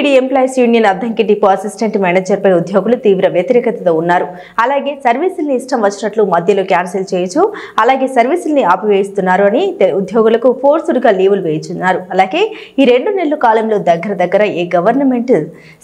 TTD employees union Addanki depot assistant మేనేజర్పై ఉద్యోగులు తీవ్ర వ్యతిరేకతతో ఉన్నారు. అలాగే సర్వీసుల్ని ఇష్టం వచ్చినట్లు మధ్యలో క్యాన్సిల్ చేయొచ్చు, అలాగే సర్వీసుల్ని ఆపివేయిస్తున్నారు అని ఉద్యోగులకు ఫోర్స్డ్గా లీవులు వేయించున్నారు. అలాగే ఈ 2 నెలల కాలంలో దగ్గర ఏ గవర్నమెంట్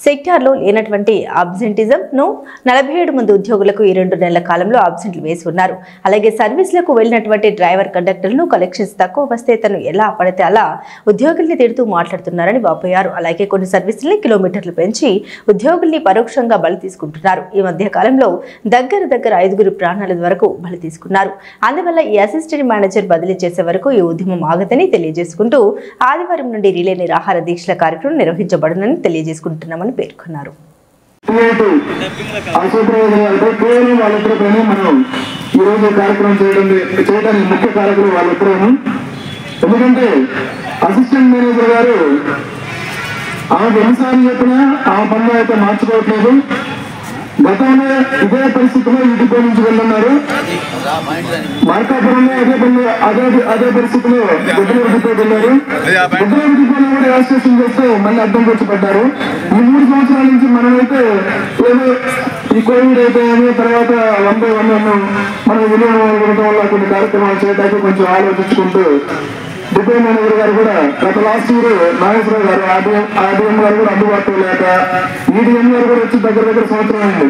సెక్టార్లో లేనటువంటి అబ్సెంటిజం ను 47 మంది ఉద్యోగులకు ఈ 2 నెలల కాలంలో అబ్సెంట్లు వేసి ఉన్నారు. అలాగే సర్వీసులకు వెళ్లినటువంటి డ్రైవర్ కండక్టర్లను కలెక్షన్స్ తక్కువ వస్తే తను ఎలా పడితే అలా ఉద్యోగుల్ని తిడుతూ మాట్లాడుతున్నారని వాపోయారు. అలాగే కొన్ని సర్వీసుల్ని కిలోమీటర్లు పెంచి ఉద్యోగుల్ని పరోక్షంగా బలి తీసుకుంటున్నారు. ఈ మధ్య కాలంలో దగ్గర 5 ప్రాణాల వరకు బలి తీసుకున్నారు. అందువల్ల ఈ అసిస్టెంట్ మేనేజర్ బదిలీ చేసే వరకు ఈ ఉద్యమం ఆగదని తెలియజేసుకుంటూ ఆదివారం నుండి రిలే నిరాహార దీక్షల కార్యక్రమం నిర్వహించబడునని తెలియజేసుకుంటున్నామని పేర్కొన్నారు. ఎందుకంటే అసిస్టెంట్ మేనేజర్ గారు ఆమెకు ఎన్నిసార్లు చెప్పినా ఆమె పనులు అయితే మార్చుకోవట్లేదు. గతంలో ఇదే పరిస్థితిలో ఈ డిపో నుంచి వెళ్ళున్నారు. మార్కాపురంలో అదే పరిస్థితిలో గుడ్డలూరు డిపోకి వెళ్ళారు. గుడ్డలూరు డిపోలో కూడా రిజిస్ట్రేషన్ చేస్తే మళ్ళీ అడ్డంకి వచ్చి పడ్డారు. ఈ 3 సంవత్సరాల నుంచి మనమైతే ఏదో ఈ కోవిడ్ అయితే తర్వాత 1 మనం వినియోగం వల్ల కొన్ని కార్యక్రమాలు చేయడానికి కొంచెం ఆలోచించుకుంటూ డిపో మేనేజర్ గారు కూడా గత లాస్ట్ ఇయర్ నాగేశ్వరరావు గారు ఆర్డీఎం గారు కూడా అందుబాటులో లేక ఈడీఎం గారు కూడా వచ్చి దగ్గర సంవత్సరం అయింది.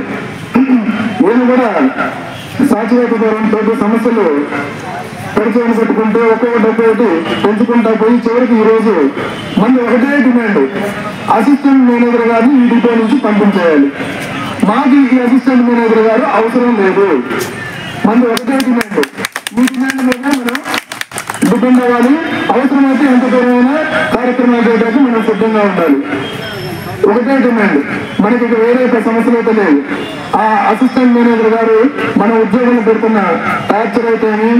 నేను కూడా సాక్షివేత ధోరణితో సమస్యలు పరిచయం పెట్టుకుంటూ ఒక్కొక్కటి పెంచుకుంటా పోయి చివరికి ఈ రోజు మంది ఒకటే డిమాండ్, అసిస్టెంట్ మేనేజర్ గారిని ఈ డిపో నుంచి పంపించేయాలి. మాకు ఈ అసిస్టెంట్ మేనేజర్ గారు అవసరం లేదు. మంది ఒకటే డిమాండ్. ఈ డిమాండ్ మీద మనం డిపెండ్ అవ్వాలి. అవసరమైతే ఎంత దూరమైనా కార్యక్రమాలు చేయడానికి మనం సిద్ధంగా ఉండాలి. ఒకటే డిమాండ్. మనకి ఇక వేరే సమస్యలు అయితే లేదు. ఆ అసిస్టెంట్ మేనేజర్ గారు మన ఉద్యోగులు పెడుతున్న టార్చర్ అయితేని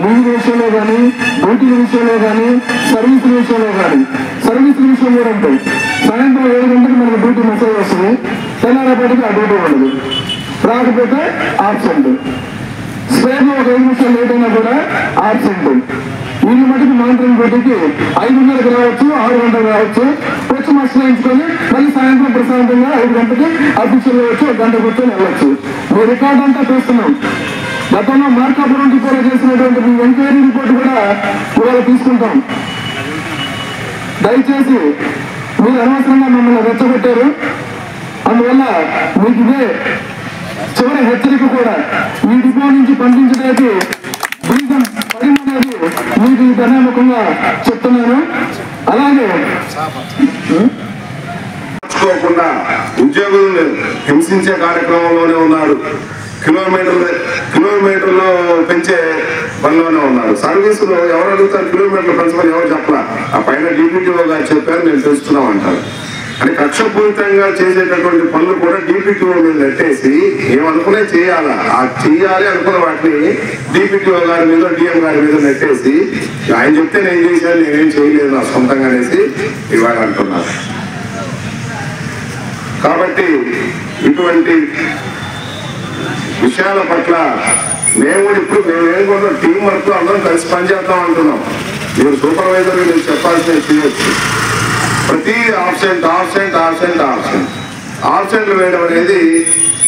లీవ్ విషయంలో కానీ, డ్యూటీల విషయంలో కానీ, సర్వీసుల విషయంలో కానీ, సర్వీసుల విషయం కూడా ఉంటాయి. సాయంత్రం 7 గంటలకు మనకు డ్యూటీ మెసేజ్ వస్తుంది. తెల్లారేపటికి ఆ డ్యూటీ ఉండదు. రాకపోతే ఆబ్సెంట్. స్పేర్లో ఒక 5 నిమిషాలు లేట్ అయినా కూడా ఆబ్సెంట్. వీళ్ళు మటుకు మానిటరింగ్ డ్యూటీకి 5:30కి రావచ్చు, 6 గంటలకు రావచ్చు. వచ్చి మస్ట్ వేయించుకొని మళ్ళీ సాయంత్రం ప్రశాంతంగా 5 గంటకి అఫీషియల్ వచ్చి 1 గంట కూర్చొని వెళ్ళచ్చు. మీ రికార్డ్ అంతా చూస్తున్నాం. గతంలో మార్కాపురం డిపోలో చేసినటువంటి మీ ఎంక్వైరీ రిపోర్ట్ కూడా ఇవాళ తీసుకుంటాం. దయచేసి మీరు అనవసరంగా మమ్మల్ని రెచ్చగొట్టారు. అందువల్ల మీకు ఇదే చివరి హెచ్చరిక కూడా. ఈ డిపో నుంచి పంపించడానికి రీజన్ పడిందనేది మీకు ఈ ధనాముఖంగా చెప్తున్నాను. అలాగే ఉద్యోగులను హింసించే కార్యక్రమంలోనే ఉన్నారు. కిలోమీటర్లు పెంచే పనిలోనే ఉన్నారు. సర్వీసులో ఎవరు అడుగుతారు? కిలోమీటర్లు పెంచమని ఎవరు చెప్పలా. ఆ పైన డిప్యూటీఓ గారు చెప్పారు, మేము తెలుస్తున్నాం అంటారు. అని కక్షపూరితంగా చేసేటటువంటి పనులు కూడా డిప్యూటీఓ మీద నెట్టేసి ఏమనుకునే చేయాలా, ఆ చెయ్యాలి అనుకున్న వాటిని డిప్యూటీఓ గారి మీద, డిఎం గారి మీద నెట్టేసి ఆయన చెప్తే నేను చేశాను, నేనేం చేయలేదు నా సొంతంగా అనేసి ఇవాళ అంటున్నారు. కాబట్టి ఇటువంటి విషయాల పట్ల మేము ఇప్పుడు మేమేం కూడా టీం వర్క్ అందరం కలిసి పనిచేద్దాం అంటున్నాం. మీరు సూపర్వైజర్ మీరు చెప్పాల్సిన చేయొచ్చు. ప్రతి ఆబ్సెంట్లు వేయడం అనేది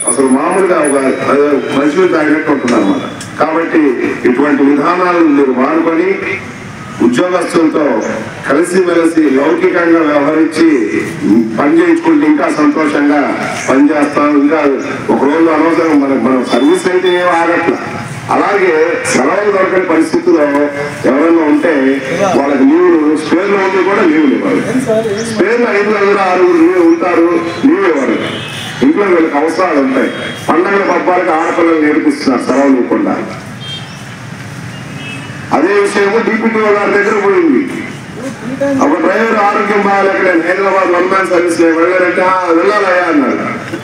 అసలు మామూలుగా మనుషులు తాగినట్టు ఉంటుంది అన్నమాట. కాబట్టి ఇటువంటి విధానాలు మీరు మానుకొని ఉద్యోగస్తులతో కలిసిమెలిసి లౌకికంగా వ్యవహరించి పని చేయించుకుంటే ఇంకా సంతోషంగా పనిచేస్తాం. ఇంకా ఒకరోజు అనవసరం మనం సర్వీస్ అయితే ఏం ఆగట్ల. అలాగే సెలవులు దొరకని పరిస్థితుల్లో ఎవరైనా ఉంటే వాళ్ళకి లీవ్లు స్పేర్లో ఉండి కూడా లీవ్లు ఇవ్వాలి. స్పేర్లో 5-6 ఉంటారు, లీవ్ ఇవ్వాలి. ఇంట్లో వీళ్ళకి అవసరాలు ఉంటాయి. పండగల పబ్బాలకు ఆడపిల్లలు నేర్పిస్తున్నారు సెలవులు ఇవ్వకుండా. అదే విషయము డిప్యూటీఓ గారి దగ్గర పోయింది. ఒక డ్రైవర్ ఆరోగ్యం బాగాలేక హైదరాబాద్ 1 మ్యాన్ సర్వీస్ వెళ్ళారంటే వెళ్ళాలయ్యా అన్నారు.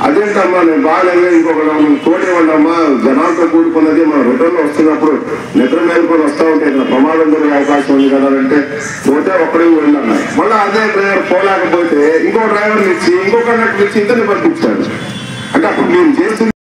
అదేంటమ్మా నేను బాగాలేదు, ఇంకొక తోడే ఉండమ్మా, జనాలతో కూడుకున్నది మన రిటర్న్లో వస్తున్నప్పుడు నిద్ర మేలుకొని వస్తూ ఉంటే ఇక్కడ ప్రమాదం జరిగే అవకాశం ఉంది కదా అంటే పోతే ఒక్కడే వెళ్ళన్నారు. మళ్ళీ అదే డ్రైవర్ పోలేకపోతే ఇంకో డ్రైవర్ని ఇచ్చి ఇంకో కండక్టర్ ఇచ్చి ఇద్దరిని పంపించారు. అంటే అప్పుడు మీరు చేస్తుంది